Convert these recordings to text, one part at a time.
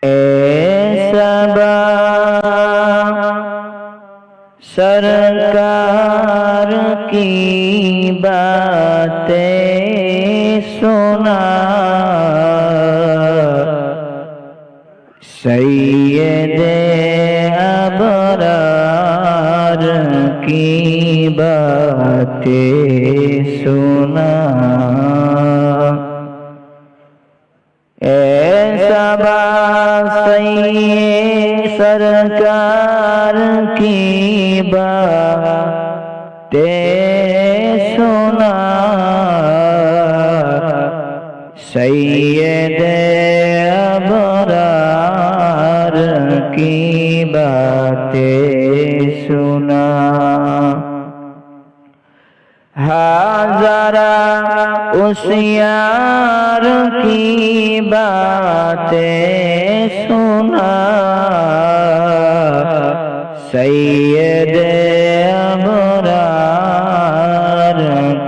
सबा सरकार की बातें सुना, सैयदे अबरार की बातें सुना। सबा सैयद सरकार की बातें सुना, सैयद अबरार की बातें सुना। हाज़रा उस यार की बातें सुना, सैयद अबरार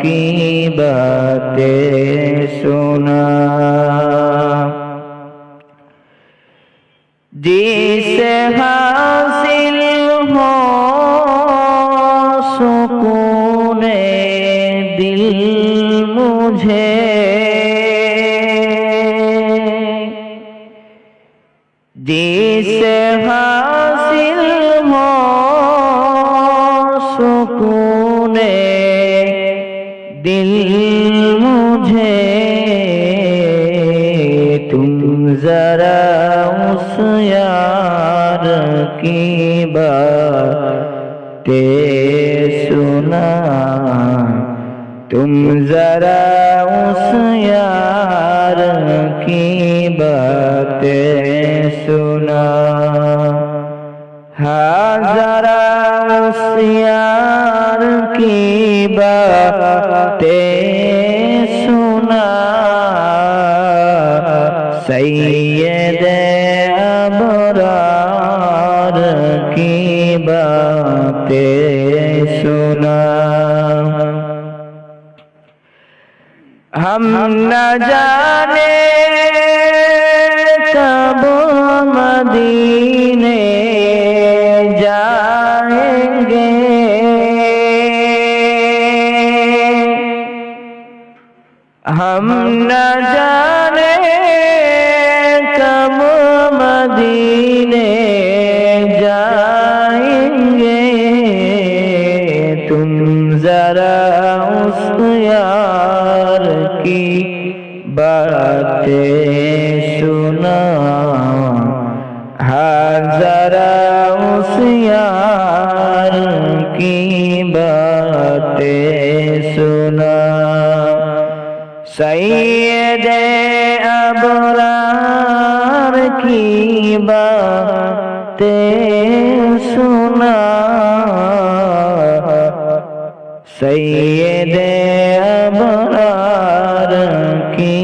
की बातें सुना। जिसे हासिल हो सुकूने दिल मुझे, जिसे हासिल हो सुकूने दिल मुझे, तुम जरा उस यार की बातें सुना, तुम जरा उस यार की बातें सुना। हाज़रा उस यार की बातें सुना, सैयद अबरार की बातें सुना। हम न जाने कब मदीने जाएंगे, हम न जाने कब मदीने जाएंगे, तुम जरा उस यार की बातें सुना। हाज़रा उस यार की बातें सुना, सैयद अबरार की बातें सुना, सैयद अबरार की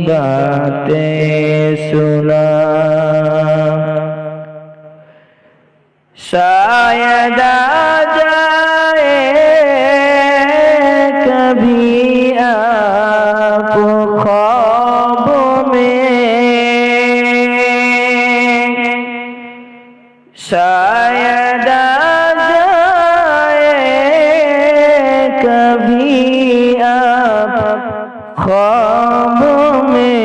बातें सुना। शायद आ जाए कभी आप ख्वाब में, शायद आ जाए कभी आप ख्वाब में,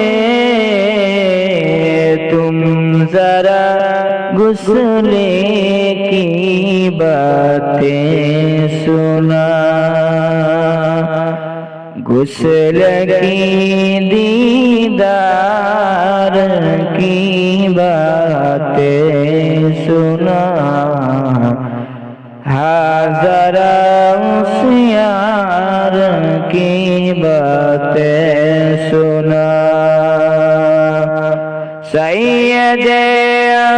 तुम जरा गुस्ले की बातें सुना, गुस्ल की दीदार की बातें सुना। हाज़रा उस यार की बातें सुना, सैयद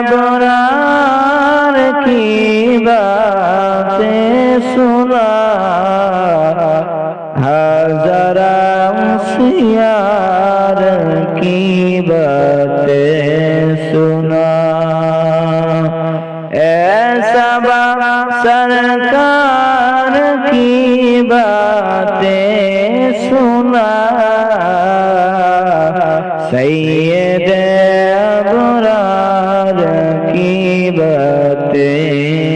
अबरार की बातें सुना। हाज़रा उस यार की बातें सुना। सबा सरकार की बातें सुना, सैयद अबरार کی باتیں